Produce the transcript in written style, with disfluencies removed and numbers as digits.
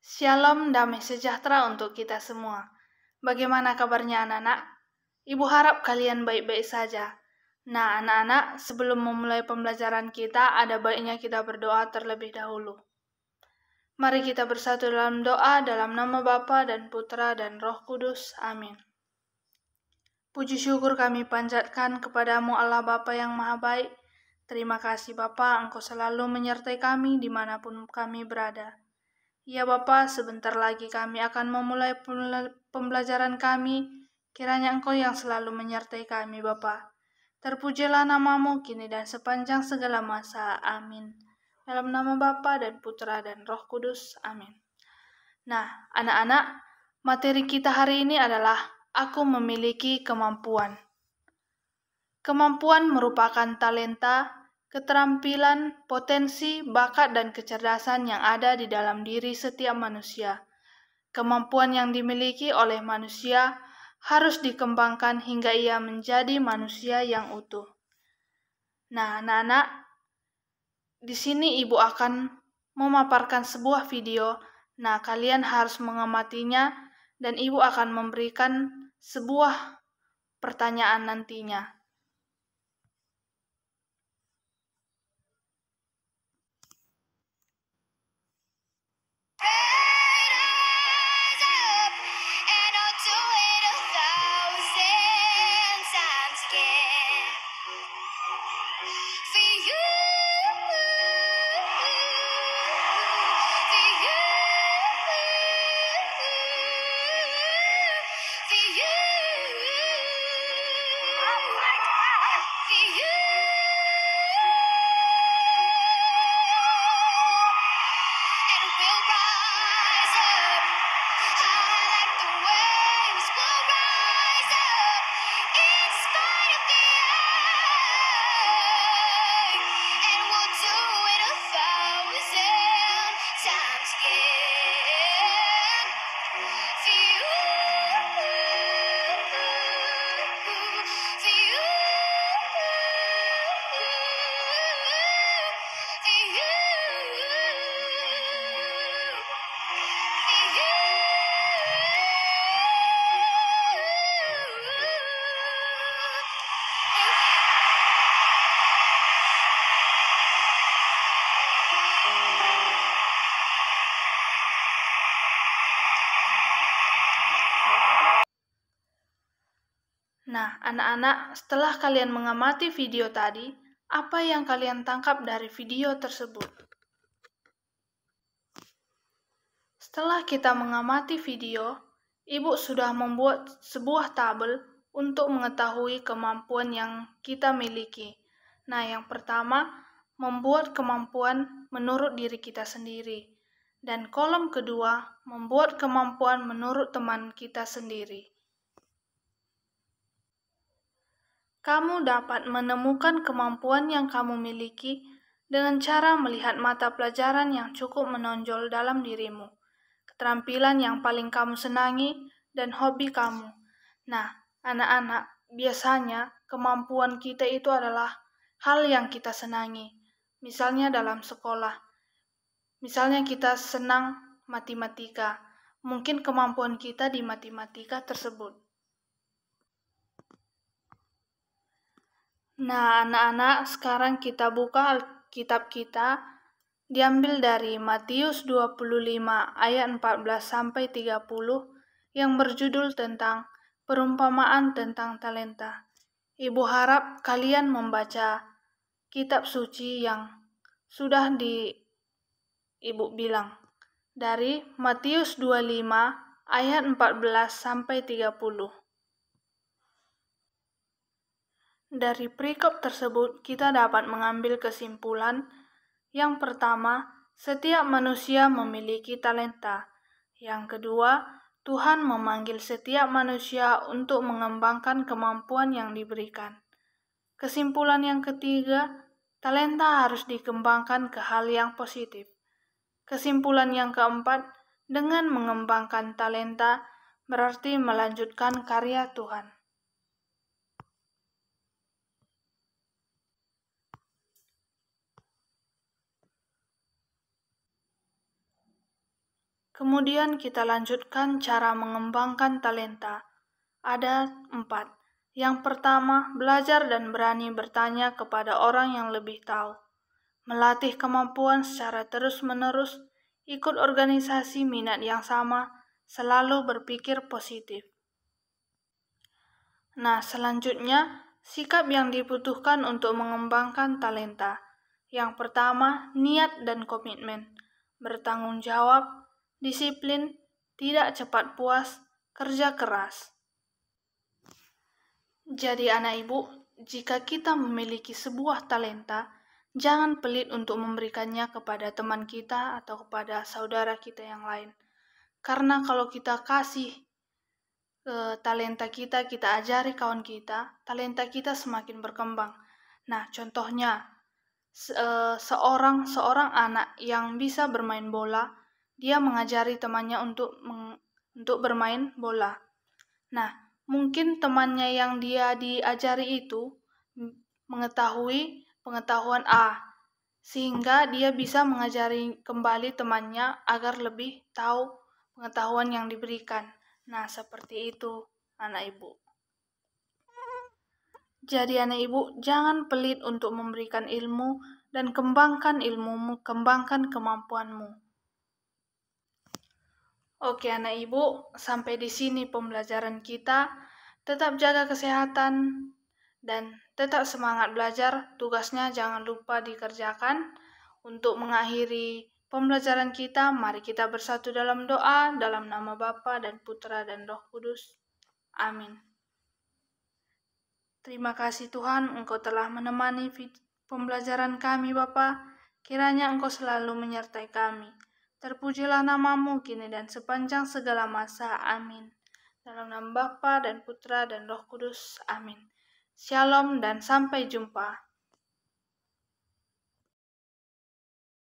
Shalom, damai sejahtera untuk kita semua. Bagaimana kabarnya anak-anak? Ibu harap kalian baik-baik saja. Nah, anak-anak, sebelum memulai pembelajaran kita, ada baiknya kita berdoa terlebih dahulu. Mari kita bersatu dalam doa dalam nama Bapa dan Putra dan Roh Kudus. Amin. Puji syukur kami panjatkan kepadamu Allah Bapa yang Maha Baik. Terima kasih Bapa, Engkau selalu menyertai kami dimanapun kami berada. Ya Bapa, sebentar lagi kami akan memulai pembelajaran kami. Kiranya Engkau yang selalu menyertai kami Bapa. Terpujilah namamu kini dan sepanjang segala masa. Amin. Dalam nama Bapa dan Putra dan Roh Kudus. Amin. Nah, anak-anak, materi kita hari ini adalah Aku memiliki kemampuan. Kemampuan merupakan talenta, keterampilan, potensi, bakat, dan kecerdasan yang ada di dalam diri setiap manusia. Kemampuan yang dimiliki oleh manusia harus dikembangkan hingga ia menjadi manusia yang utuh. Nah, anak-anak, di sini ibu akan memaparkan sebuah video. Nah, kalian harus mengamatinya dan ibu akan memberikan sebuah pertanyaan nantinya. Nah, anak-anak, setelah kalian mengamati video tadi, apa yang kalian tangkap dari video tersebut? Setelah kita mengamati video, ibu sudah membuat sebuah tabel untuk mengetahui kemampuan yang kita miliki. Nah, yang pertama, membuat kemampuan menurut diri kita sendiri. Dan kolom kedua, membuat kemampuan menurut teman kita sendiri. Kamu dapat menemukan kemampuan yang kamu miliki dengan cara melihat mata pelajaran yang cukup menonjol dalam dirimu, keterampilan yang paling kamu senangi, dan hobi kamu. Nah, anak-anak, biasanya kemampuan kita itu adalah hal yang kita senangi. Misalnya dalam sekolah, misalnya kita senang matematika, mungkin kemampuan kita di matematika tersebut. Nah, anak-anak, sekarang kita buka Alkitab kita, diambil dari Matius 25 ayat 14-30 yang berjudul tentang perumpamaan tentang talenta. Ibu harap kalian membaca kitab suci yang sudah ibu bilang. Dari Matius 25 ayat 14-30. Dari perikop tersebut, kita dapat mengambil kesimpulan. Yang pertama, setiap manusia memiliki talenta. Yang kedua, Tuhan memanggil setiap manusia untuk mengembangkan kemampuan yang diberikan. Kesimpulan yang ketiga, talenta harus dikembangkan ke hal yang positif. Kesimpulan yang keempat, dengan mengembangkan talenta berarti melanjutkan karya Tuhan. Kemudian kita lanjutkan cara mengembangkan talenta. Ada 4. Yang pertama, belajar dan berani bertanya kepada orang yang lebih tahu. Melatih kemampuan secara terus-menerus, ikut organisasi minat yang sama, selalu berpikir positif. Nah, selanjutnya, sikap yang dibutuhkan untuk mengembangkan talenta. Yang pertama, niat dan komitmen. Bertanggung jawab, disiplin, tidak cepat puas, kerja keras. Jadi anak ibu, jika kita memiliki sebuah talenta, jangan pelit untuk memberikannya kepada teman kita atau kepada saudara kita yang lain. Karena kalau kita kasih talenta kita ajari kawan kita, talenta kita semakin berkembang. Nah, contohnya, seorang anak yang bisa bermain bola, dia mengajari temannya untuk bermain bola. Nah, mungkin temannya yang dia diajari itu mengetahui pengetahuan A, sehingga dia bisa mengajari kembali temannya agar lebih tahu pengetahuan yang diberikan. Nah, seperti itu, anak ibu. Jadi anak ibu, jangan pelit untuk memberikan ilmu dan kembangkan ilmumu, kembangkan kemampuanmu. Oke anak ibu, sampai di sini pembelajaran kita. Tetap jaga kesehatan dan tetap semangat belajar. Tugasnya jangan lupa dikerjakan. Untuk mengakhiri pembelajaran kita, mari kita bersatu dalam doa, dalam nama Bapa dan Putra dan Roh Kudus. Amin. Terima kasih Tuhan, Engkau telah menemani pembelajaran kami Bapa. Kiranya Engkau selalu menyertai kami. Terpujilah namamu kini dan sepanjang segala masa. Amin. Dalam nama Bapa dan Putra dan Roh Kudus. Amin. Shalom dan sampai jumpa.